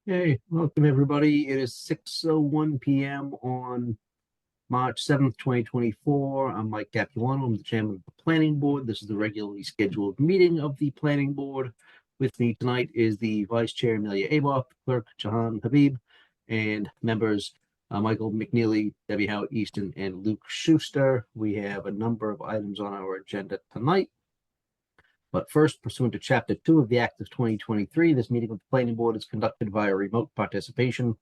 Hey, welcome everybody. It is 6:01 p.m. on March 7th, 2024. I'm Mike Capuano. I'm the chairman of the planning board. This is the regularly scheduled meeting of the planning board. With me tonight is the vice chair, Amelia Aboff, clerk, Jahan Habib, and members Michael McNeely, Debbie Howard Easton, and Luke Schuster. We have a number of items on our agenda tonight. But first, pursuant to Chapter 2 of the Act of 2023, this meeting of the planning board is conducted via remote participation.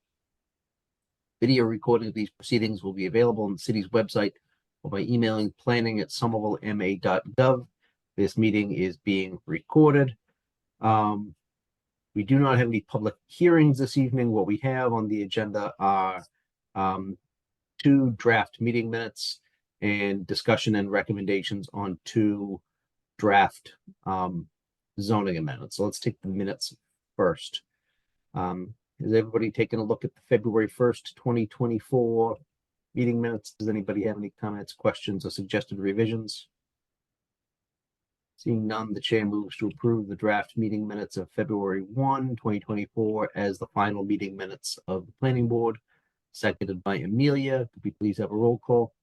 Video recording of these proceedings will be available on the city's website or by emailing planning@somervillema.gov. This meeting is being recorded. We do not have any public hearings this evening. What we have on the agenda are 2 draft meeting minutes and discussion and recommendations on 2 draft zoning amendments. So let's take the minutes first. Has everybody taken a look at the February 1st, 2024 meeting minutes? Does anybody have any comments, questions, or suggested revisions? Seeing none, the chair moves to approve the draft meeting minutes of February 1, 2024 as the final meeting minutes of the planning board, seconded by Amelia. Could we please have a roll call?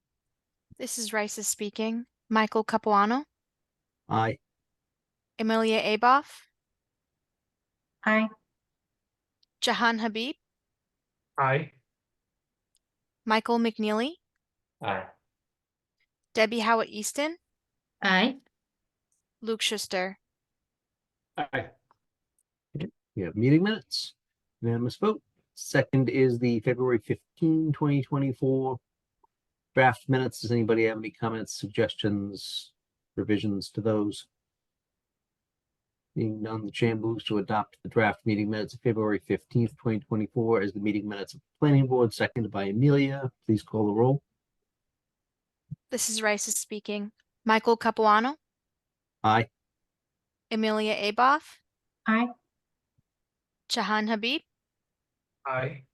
This is Rice speaking. Michael Capuano. Aye. Amelia Aboff. Aye. Jahan Habib. Aye. Michael McNeely. Aye. Debbie Howard Easton. Aye. Luke Schuster. Aye. We have meeting minutes. Unanimous vote. Second is the February 15, 2024 draft minutes. Does anybody have any comments, suggestions, revisions to those? Being none, the chair moves to adopt the draft meeting minutes of February 15th, 2024 as the meeting minutes of the planning board, seconded by Amelia. Please call the roll. This is Rice speaking. Michael Capuano. Aye. Amelia Aboff. Aye. Jahan Habib. Aye.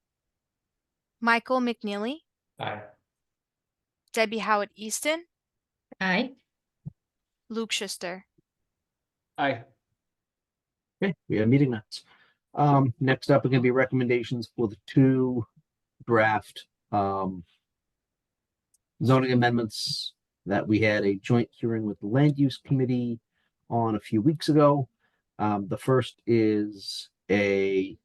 Michael McNeely. Aye. Debbie Howard Easton. Aye. Luke Schuster. Aye. Okay, we have meeting minutes. Next up are going to be recommendations for the 2 draft zoning amendments that we had a joint hearing with the land use committee on a few weeks ago. The first is a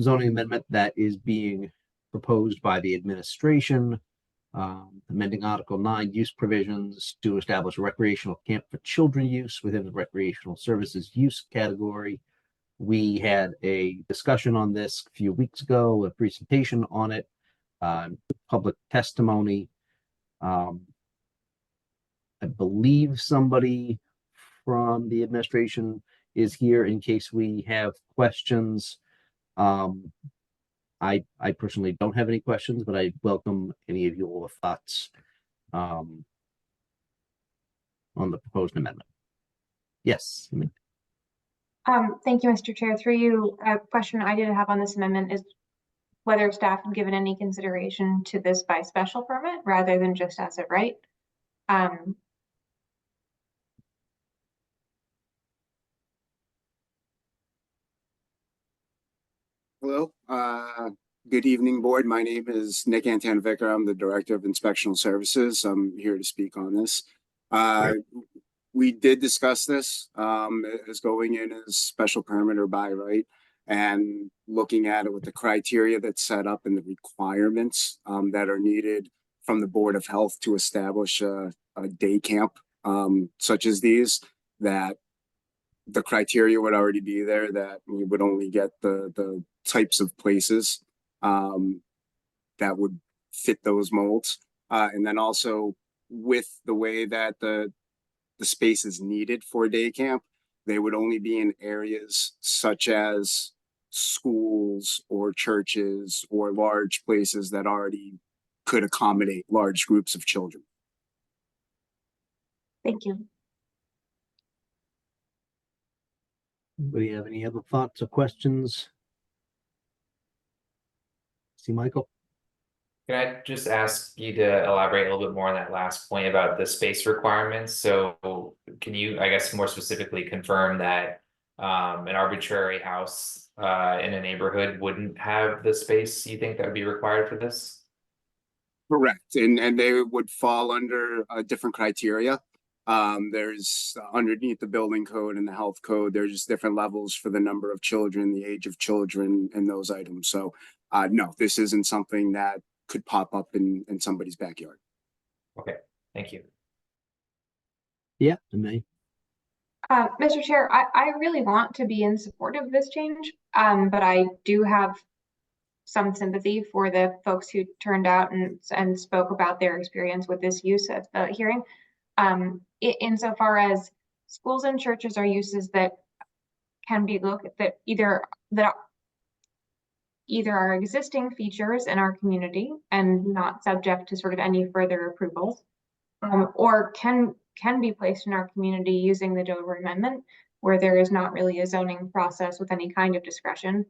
zoning amendment that is being proposed by the administration, amending Article 9 use provisions to establish a recreational camp for children use within the recreational services use category. We had a discussion on this a few weeks ago, a presentation on it, public testimony. I believe somebody from the administration is here in case we have questions. I personally don't have any questions, but I welcome any of your thoughts on the proposed amendment. Yes. Thank you, Mr. Chair. Through you, a question I did have on this amendment is whether staff had given any consideration to this by special permit rather than just as it right. Hello, good evening, board. My name is Nick Antanovica. I'm the Director of Inspectional Services. I'm here to speak on this. We did discuss this as going in as special permit or by right, and looking at it with the criteria that's set up and the requirements that are needed from the Board of Health to establish a day camp such as these, that the criteria would already be there, that we would only get the types of places that would fit those molds. And then also with the way that the space is needed for a day camp, they would only be in areas such as schools or churches or large places that already could accommodate large groups of children. Thank you. Anybody have any other thoughts or questions? See, Michael? Can I just ask you to elaborate a little bit more on that last point about the space requirements? So can you, I guess, more specifically confirm that an arbitrary house in a neighborhood wouldn't have the space you think that would be required for this? Correct, and they would fall under different criteria. There's underneath the building code and the health code, there's just different levels for the number of children, the age of children, and those items. So, no, this isn't something that could pop up in somebody's backyard. Okay, thank you. Yeah, I mean, Mr. Chair, I really want to be in support of this change, but I do have some sympathy for the folks who turned out and spoke about their experience with this use at the hearing. Insofar as schools and churches are uses that can be looked that either are existing features in our community and not subject to sort of any further approvals, or can be placed in our community using the Dover Amendment, where there is not really a zoning process with any kind of discretion.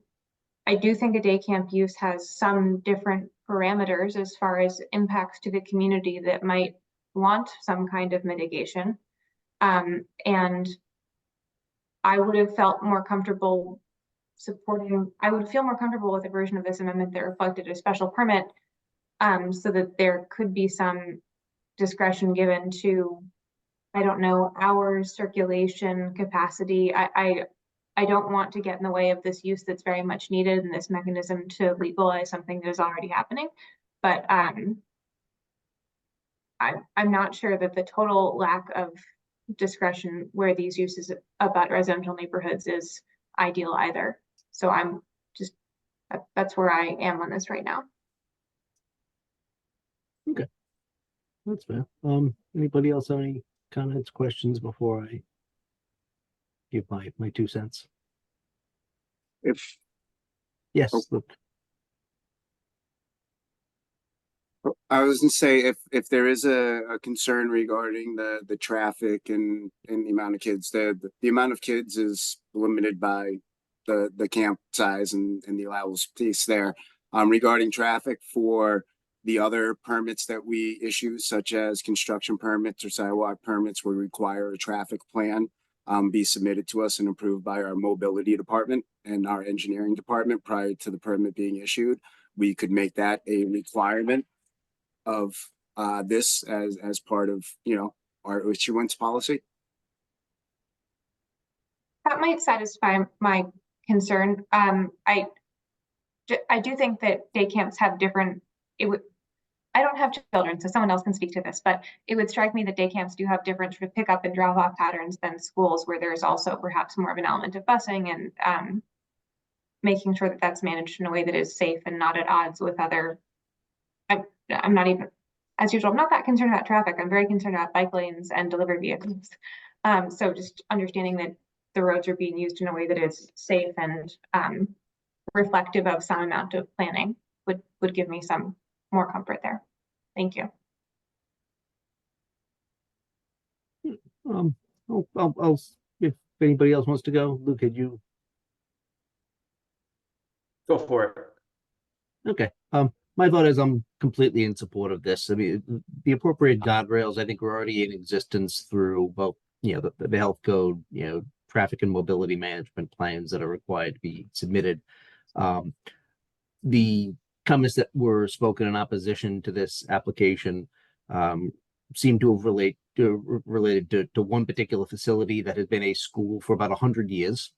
I do think a day camp use has some different parameters as far as impacts to the community that might want some kind of mitigation. And I would have felt more comfortable I would feel more comfortable with a version of this amendment that reflected a special permit, so that there could be some discretion given to, I don't know, hours, circulation, capacity. I don't want to get in the way of this use that's very much needed and this mechanism to legalize something that is already happening. But I'm not sure that the total lack of discretion where these uses about residential neighborhoods is ideal either. So I'm just, that's where I am on this right now. that's fair. Anybody else have any comments, questions before I give my 2 cents? If Yes, Oh. look, I was gonna say, if there is a concern regarding the traffic and the amount of kids, the amount of kids is limited by the camp size and the allowable space there. Regarding traffic for the other permits that we issue, such as construction permits or sidewalk permits, we require a traffic plan be submitted to us and approved by our mobility department and our engineering department prior to the permit being issued. We could make that a requirement of this as part of, our issuance policy. That might satisfy my concern. I do think that day camps have different, I don't have children, so someone else can speak to this, but it would strike me that day camps do have different sort of pick up and drop off patterns than schools, where there's also perhaps more of an element of busing and making sure that that's managed in a way that is safe and not at odds with other. I'm not even, as usual, I'm not that concerned about traffic. I'm very concerned about bike lanes and delivery vehicles. So just understanding that the roads are being used in a way that is safe and reflective of some amount of planning would give me some more comfort there. Thank you. I'll if anybody else wants to go, Luke, had you? Go for it. Okay. My thought is I'm completely in support of this. I mean, the appropriate guardrails, I think, are already in existence through both, the health code, traffic and mobility management plans that are required to be submitted. The comments that were spoken in opposition to this application seem to have related to one particular facility that has been a school for about 100 years.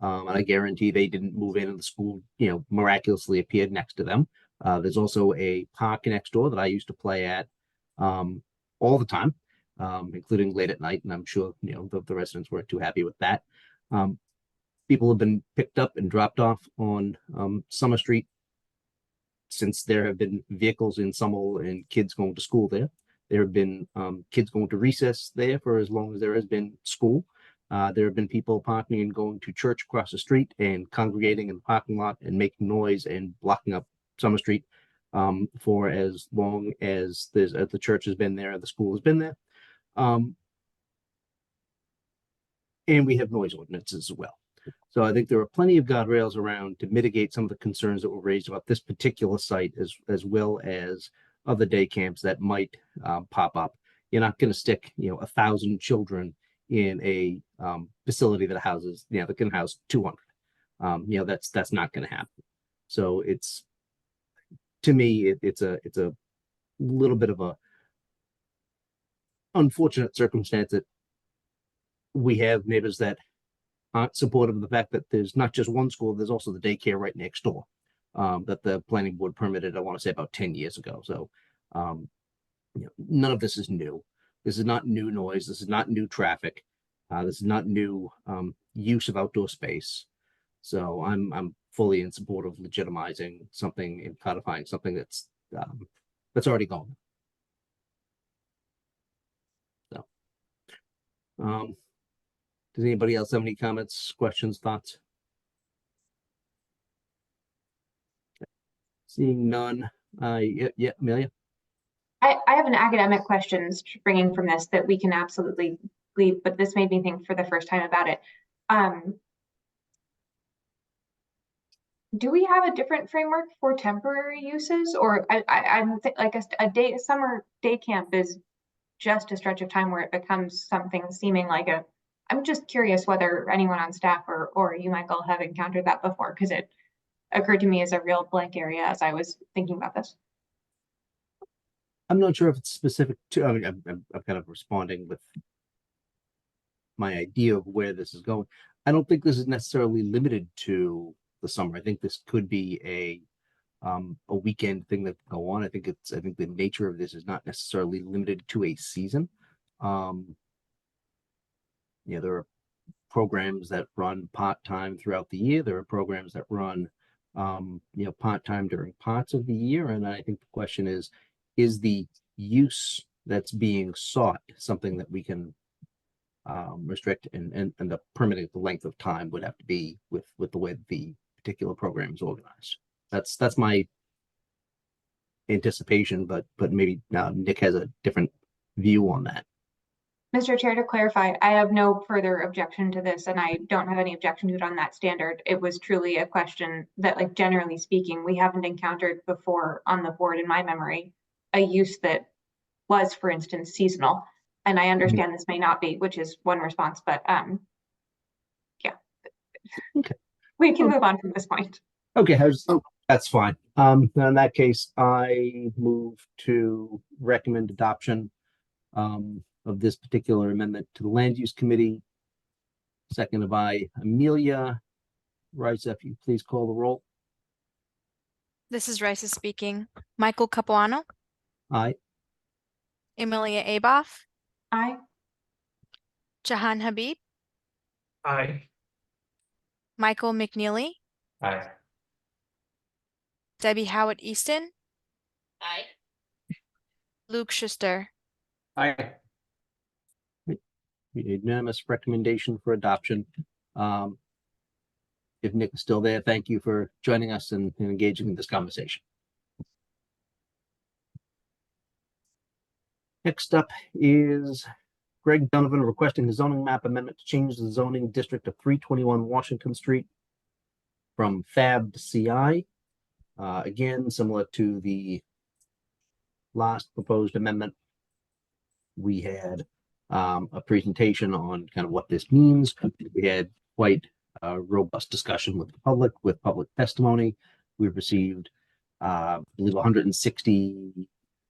And I guarantee they didn't move in and the school, miraculously appeared next to them. There's also a park next door that I used to play at all the time, including late at night. And I'm sure, the residents weren't too happy with that. People have been picked up and dropped off on Summer Street since there have been vehicles in Summel and kids going to school there. There have been kids going to recess there for as long as there has been school. There have been people parking and going to church across the street and congregating in the parking lot and making noise and blocking up Summer Street for as long as the church has been there and the school has been there. And we have noise ordinances as well. So I think there are plenty of guardrails around to mitigate some of the concerns that were raised about this particular site, as well as other day camps that might pop up. You're not going to stick, 1,000 children in a facility that houses, that can house 200. That's not going to happen. So to me, it's a little bit of a unfortunate circumstance that we have neighbors that aren't supportive of the fact that there's not just one school, there's also the daycare right next door, that the planning board permitted, I want to say about 10 years ago. So, none of this is new. This is not new noise. This is not new traffic. This is not new use of outdoor space. So I'm fully in support of legitimizing something and codifying something that's already gone. So, does anybody else have any comments, questions, thoughts? Seeing none. Yeah, Amelia. I have an academic question springing from this that we can absolutely leave, but this made me think for the first time about it. Do we have a different framework for temporary uses, or I'm like a summer day camp is just a stretch of time where it becomes something seeming like I'm just curious whether anyone on staff or you, Michael, have encountered that before, because it occurred to me as a real blank area as I was thinking about this. I'm not sure if it's specific to, I mean, I'm kind of responding with my idea of where this is going. I don't think this is necessarily limited to the summer. I think this could be a weekend thing that can go on. I think the nature of this is not necessarily limited to a season. There are programs that run part-time throughout the year. There are programs that run part-time during parts of the year. And I think the question is the use that's being sought something that we can restrict, and the permitting the length of time would have to be with the way the particular program is organized. That's my anticipation, but maybe Nick has a different view on that. Mr. Chair, to clarify, I have no further objection to this, and I don't have any objection to it on that standard. It was truly a question that, like, generally speaking, we haven't encountered before on the board in my memory, a use that was, for instance, seasonal. And I understand this may not be, which is one response, but yeah. Okay. We can move on from this point. Okay, that's fine. In that case, I move to recommend adoption of this particular amendment to the Land Use Committee, seconded by Amelia. Rice, if you please call the roll. This is Rice speaking. Michael Capuano, Aye. Amelia Aboff, Aye. Jahan Habib, Aye. Michael McNeely, Aye. Debbie Howard Easton, Aye. Luke Schuster. Aye. Unanimous recommendation for adoption. If Nick is still there, thank you for joining us and engaging in this conversation. Next up is Greg Donovan requesting a zoning map amendment to change the zoning district of 321 Washington Street from FAB to CI. Again, similar to the last proposed amendment, we had a presentation on kind of what this means. We had quite a robust discussion with the public, with public testimony. We've received, I believe, 160,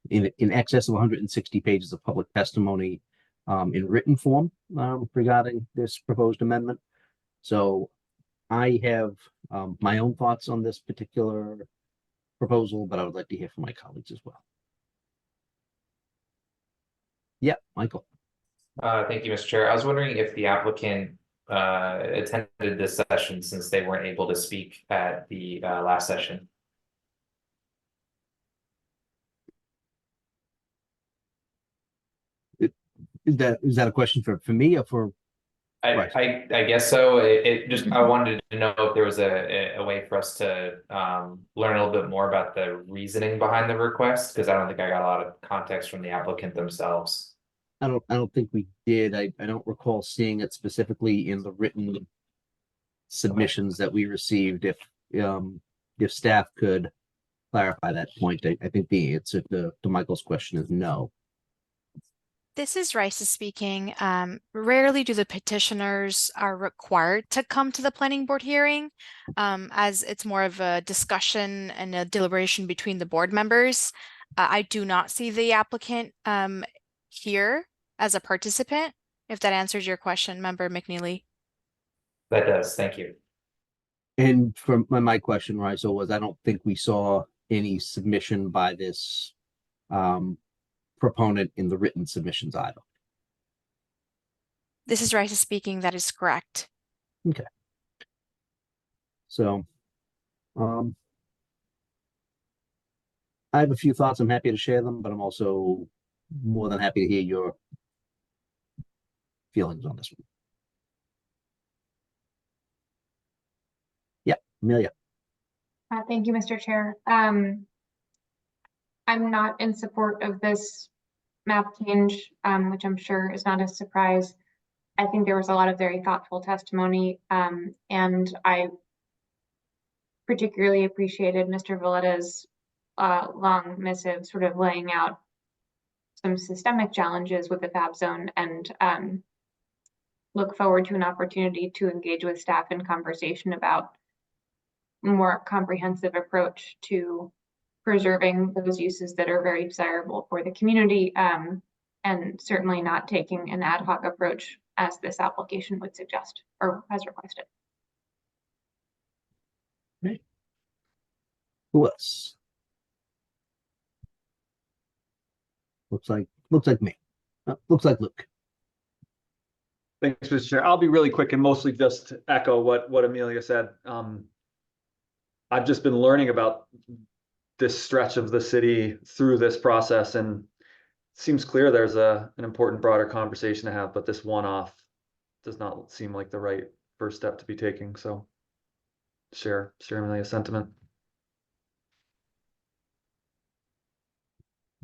in excess of 160 pages of public testimony in written form regarding this proposed amendment. So I have my own thoughts on this particular proposal, but I would like to hear from my colleagues as well. Yeah, Michael. Thank you, Mr. Chair. I was wondering if the applicant attended this session, since they weren't able to speak at the last session. Is that a question for me or for? I guess so. It just, I wanted to know if there was a way for us to learn a little bit more about the reasoning behind the request, because I don't think I got a lot of context from the applicant themselves. I don't think we did. I don't recall seeing it specifically in the written submissions that we received. If staff could clarify that point, I think the answer to Michael's question is no. This is Risa speaking. Rarely do the petitioners are required to come to the planning board hearing, as it's more of a discussion and a deliberation between the board members. I do not see the applicant here as a participant, if that answers your question, Member McNeely. That does, thank you. And for my question, Riso, was I don't think we saw any submission by this proponent in the written submissions either. This is Risa speaking. That is correct. So I have a few thoughts. I'm happy to share them, but I'm also more than happy to hear your feelings on this one. Yeah, Amelia. Thank you, Mr. Chair. I'm not in support of this map change, which I'm sure is not a surprise. I think there was a lot of very thoughtful testimony, and I particularly appreciated Mr. Valletta's long missive sort of laying out some systemic challenges with the FAB zone, and look forward to an opportunity to engage with staff in conversation about a more comprehensive approach to preserving those uses that are very desirable for the community, and certainly not taking an ad hoc approach as this application would suggest or has requested. Who else? Looks like me. Looks like Luke. Thanks, Mr. Chair. I'll be really quick and mostly just echo what Amelia said. I've just been learning about this stretch of the city through this process, and it seems clear there's an important broader conversation to have, but this one-off does not seem like the right first step to be taking. So share Amelia's sentiment.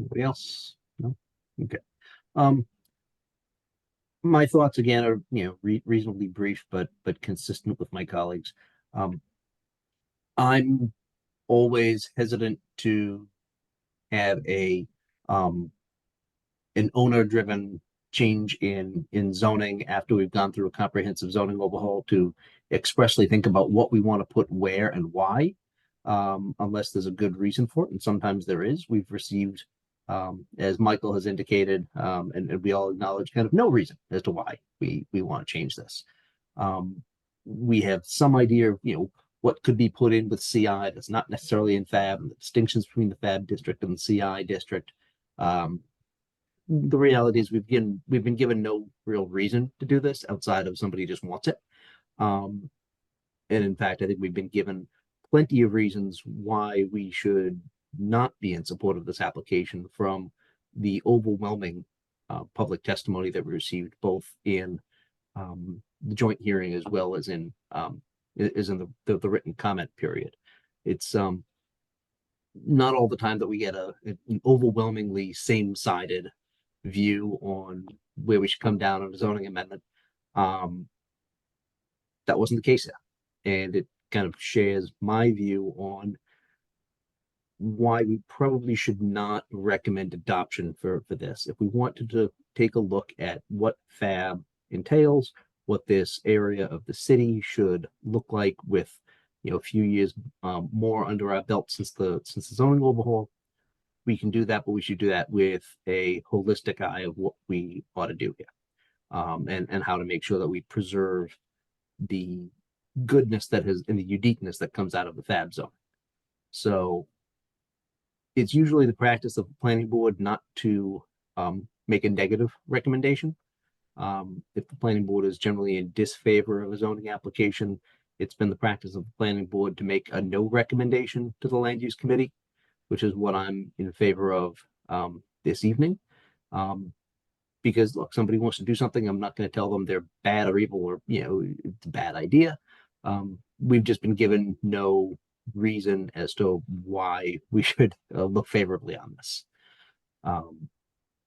Anybody else? No? Okay. My thoughts again are, reasonably brief, but consistent with my colleagues. I'm always hesitant to have an owner-driven change in zoning after we've gone through a comprehensive zoning overhaul to expressly think about what we want to put where and why, unless there's a good reason for it. And sometimes there is. We've received, as Michael has indicated, and we all acknowledge, kind of no reason as to why we want to change this. We have some idea of, what could be put in with CI that's not necessarily in FAB, and the distinctions between the FAB district and the CI district. The reality is we've been given no real reason to do this outside of somebody just wants it. And in fact, I think we've been given plenty of reasons why we should not be in support of this application from the overwhelming public testimony that we received, both in the joint hearing as well as in the written comment period. It's not all the time that we get an overwhelmingly same-sided view on where we should come down on a zoning amendment. That wasn't the case here, and it kind of shares my view on why we probably should not recommend adoption for this. If we wanted to take a look at what FAB entails, what this area of the city should look like with, a few years more under our belt since the zoning overhaul, we can do that, but we should do that with a holistic eye of what we ought to do here, and how to make sure that we preserve the goodness that has and the uniqueness that comes out of the FAB zone. So it's usually the practice of the planning board not to make a negative recommendation. If the planning board is generally in disfavor of a zoning application, it's been the practice of the planning board to make a no recommendation to the land use committee, which is what I'm in favor of this evening. Because look, somebody wants to do something, I'm not going to tell them they're bad or evil or, it's a bad idea. We've just been given no reason as to why we should look favorably on this.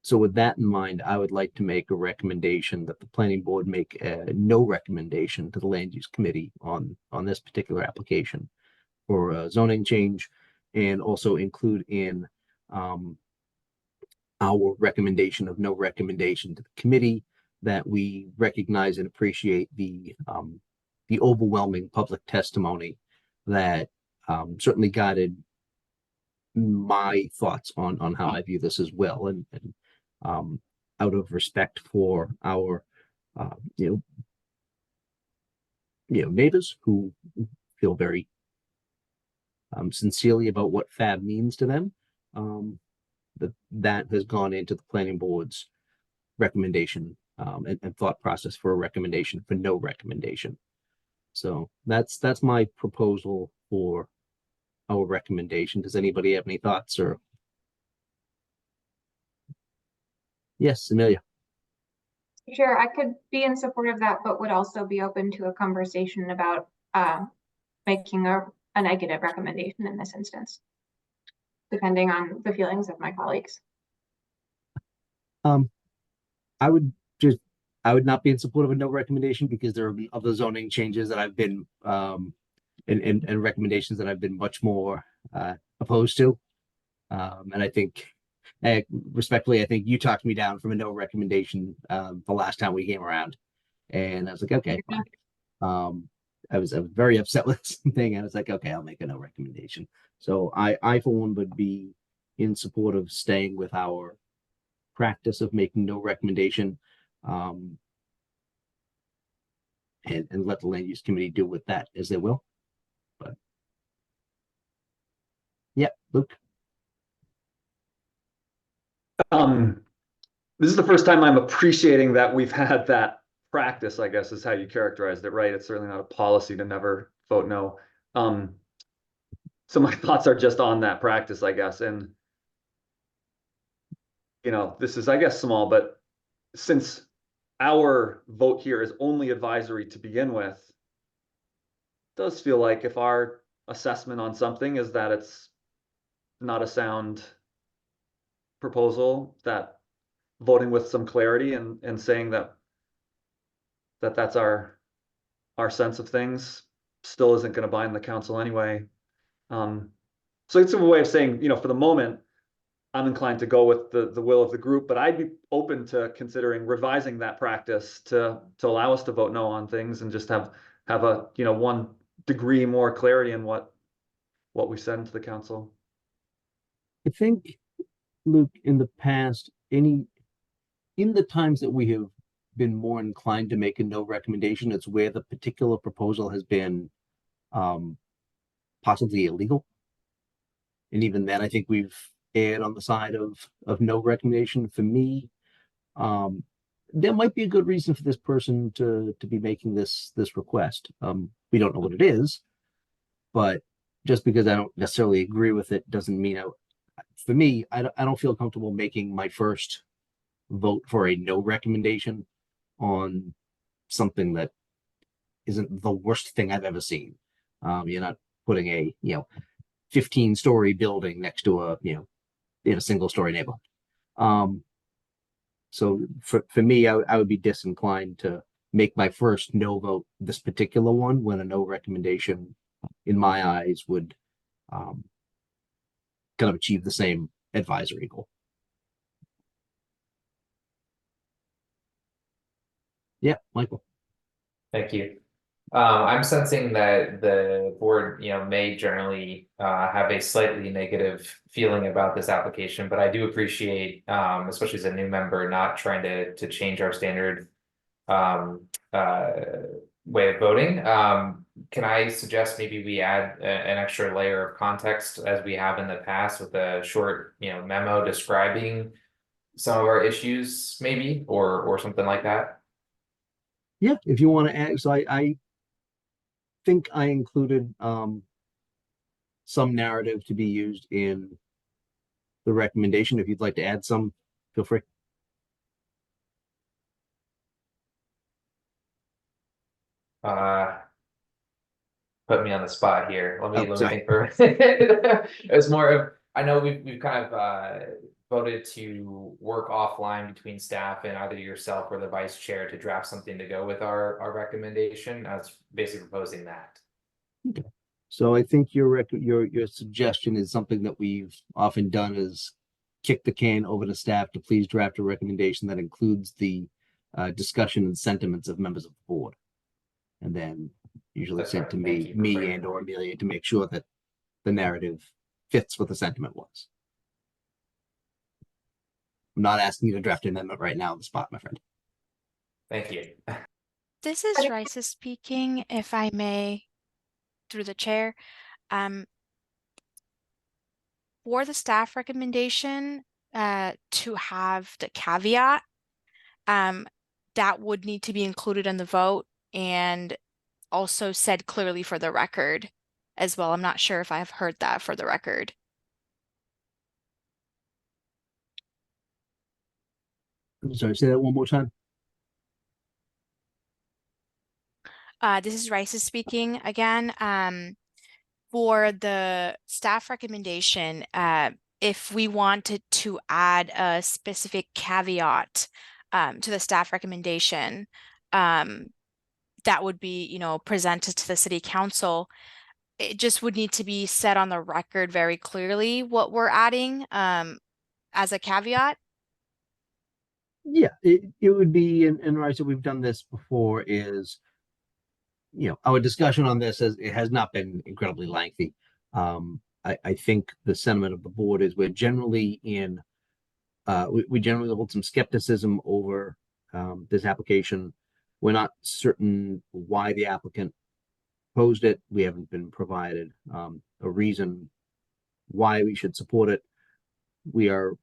So with that in mind, I would like to make a recommendation that the planning board make a no recommendation to the land use committee on this particular application for a zoning change, and also include in our recommendation of no recommendation to the committee, that we recognize and appreciate the overwhelming public testimony that certainly guided my thoughts on how I view this as well, and out of respect for our neighbors who feel very sincerely about what FAB means to them, that has gone into the planning board's recommendation and thought process for a recommendation for no recommendation. So that's my proposal for our recommendation. Does anybody have any thoughts? Or yes, Amelia. Sure, I could be in support of that, but would also be open to a conversation about making a negative recommendation in this instance, depending on the feelings of my colleagues. I would not be in support of a no recommendation because there are other zoning changes that I've been and recommendations that I've been much more opposed to. And I think respectfully, I think you talked me down from a no recommendation the last time we came around. And I was like, okay, fine. I was very upset with something. I was like, okay, I'll make a no recommendation. So I for one would be in support of staying with our practice of making no recommendation, and let the land use committee do with that as they will. But yeah, Luke. This is the first time I'm appreciating that we've had that practice, I guess is how you characterized it, right? It's certainly not a policy to never vote no. So my thoughts are just on that practice, I guess. And, this is, I guess, small, but since our vote here is only advisory to begin with, it does feel like if our assessment on something is that it's not a sound proposal, that voting with some clarity and saying that's our sense of things still isn't going to bind the council anyway. So it's a way of saying, for the moment, I'm inclined to go with the will of the group, but I'd be open to considering revising that practice to allow us to vote no on things and just have a 1 degree more clarity in what we send to the council. I think, Luke, in the past, in the times that we have been more inclined to make a no recommendation, it's where the particular proposal has been possibly illegal. And even then, I think we've erred on the side of no recommendation. For me, there might be a good reason for this person to be making this request. We don't know what it is, but just because I don't necessarily agree with it doesn't mean for me, I don't feel comfortable making my first vote for a no recommendation on something that isn't the worst thing I've ever seen. You're not putting a 15-story building next to a in a single-story neighborhood. So for me, I would be disinclined to make my first no vote this particular one when a no recommendation, in my eyes, would kind of achieve the same advisory goal. Yeah, Michael. Thank you. I'm sensing that the board, may generally have a slightly negative feeling about this application, but I do appreciate, especially as a new member, not trying to change our standard way of voting. Can I suggest maybe we add an extra layer of context as we have in the past with a short, memo describing some of our issues, maybe, or something like that? Yeah, if you want to add, so I think I included some narrative to be used in the recommendation. If you'd like to add some, feel free. Put me on the spot here. Let me sorry. think for it's more of, I know we've kind of voted to work offline between staff and either yourself or the vice chair to draft something to go with our recommendation. I was basically proposing that. Okay. So I think your suggestion is something that we've often done, is kick the can over to staff to please draft a recommendation that includes the discussion and sentiments of members of the board. And then usually That's sent to fine. Thank me, you for bringing and that. or Amelia to make sure that the narrative fits what the sentiment was. I'm not asking you to draft an amendment right now on the spot, my friend. Thank you. This is But it- Raisa speaking, if I may, through the chair. For the staff recommendation, to have the caveat, that would need to be included in the vote and also said clearly for the record as well. I'm not sure if I've heard that for the record. I'm sorry, say that one more time. This is Raisa speaking again. For the staff recommendation, if we wanted to add a specific caveat to the staff recommendation, that would be, you know, presented to the city council. It just would need to be said on the record very clearly what we're adding as a caveat. Yeah, it would be, and Raisa, we've done this before, is, you know, our discussion on this it has not been incredibly lengthy. I think the sentiment of the board is we're generally in, we generally hold some skepticism over this application. We're not certain why the applicant posed it. We haven't been provided a reason why we should support it. We are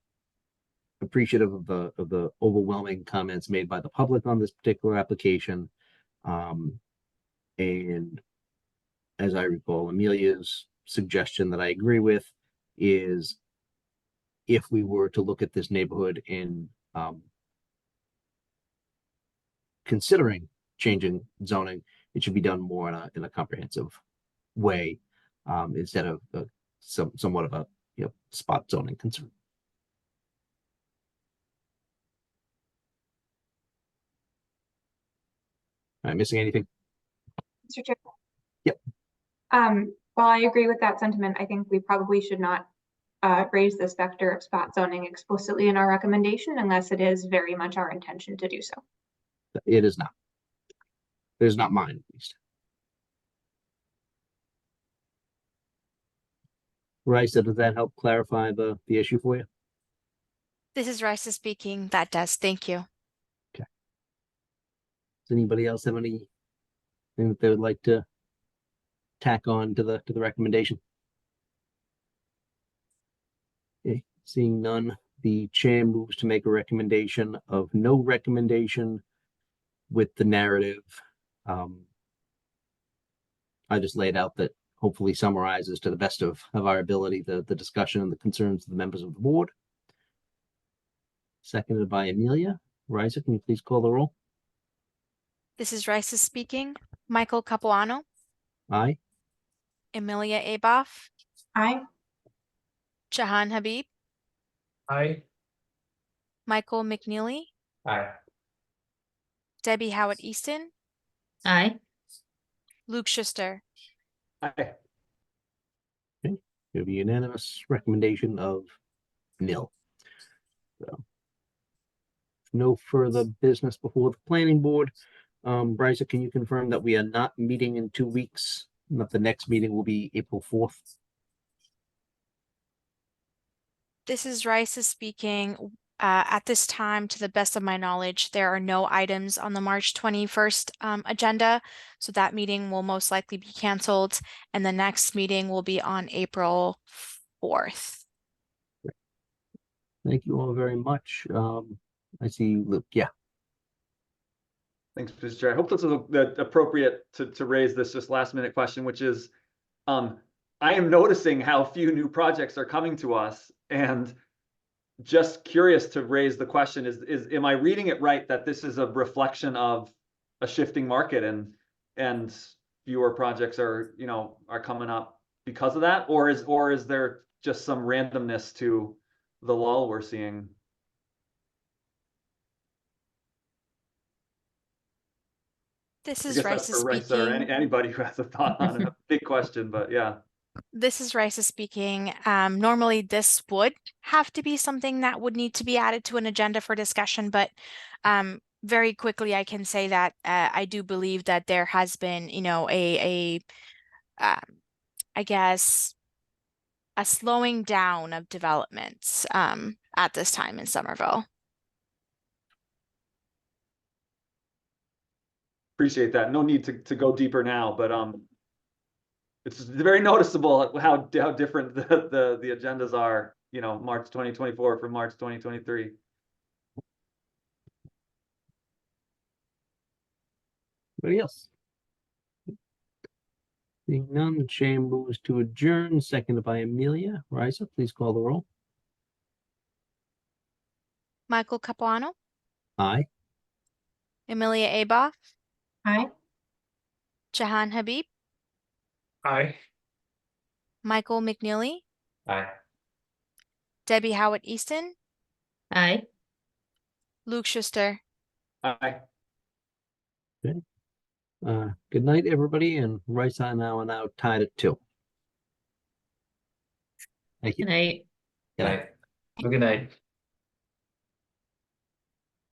appreciative of the overwhelming comments made by the public on this particular application. And as I recall, Amelia's suggestion that I agree with is if we were to look at this neighborhood in considering changing zoning, it should be done more in a comprehensive way instead of somewhat of a, you know, spot zoning concern. Am I missing anything? Mr. Chair. Yep. While I agree with that sentiment, I think we probably should not raise this vector of spot zoning explicitly in our recommendation unless it is very much our intention to do so. It is not. It is not mine, at least. Raisa, does that help clarify the issue for you? This is Raisa speaking. That does. Thank you. Does anybody else have anything that they would like to tack on to the recommendation? Okay, seeing none, the chair moves to make a recommendation of no recommendation with the narrative. I just laid out that hopefully summarizes to the best of our ability the discussion and the concerns of the members of the board. Seconded by Amelia. Raisa, can you please call the roll? This is Raisa speaking. Michael Capuano, Aye. Emilia Aboff, Aye. Jahan Habib, Aye. Michael McNeely, Aye. Debbie Howard Easton, Aye. Luke Schuster. Aye. It'll be unanimous recommendation of nil. So no further business before the planning board. Brysa, can you confirm that we are not meeting in 2 weeks? And that the next meeting will be April 4th? This is Raisa speaking. At this time, to the best of my knowledge, there are no items on the March 21st agenda. So that meeting will most likely be canceled and the next meeting will be on April 4th. Thank you all very much. I see Luke. Yeah. Thanks, Mr. Chair. I hope this is the appropriate to raise this just last minute question, which is, I am noticing how few new projects are coming to us, and just curious to raise the question am I reading it right that this is a reflection of a shifting market and fewer projects are coming up because of that, or is there just some randomness to the lull we're seeing? This I is guess that's Raisa for Raisa or speaking. anybody who has a thought on a big question, but yeah. This is Raisa speaking. Normally this would have to be something that would need to be added to an agenda for discussion, but very quickly I can say that I do believe that there has been, you know, I guess a slowing down of developments at this time in Somerville. Appreciate that. No need to go deeper now, but it's very noticeable how different the agendas are, you know, March 2024 from March 2023. Anybody else? Seeing none, the chair moves to adjourn, seconded by Amelia. Raisa, please call the roll. Michael Capuano, Aye. Amelia Aboff, Aye. Jahan Habib, Aye. Michael McNeely, Aye. Debbie Howard Easton, Aye. Luke Schuster. Aye. Good night, everybody, and Raisa and I are now tied at 2. Thank you. Good night. Good night. Aye. Have a good night.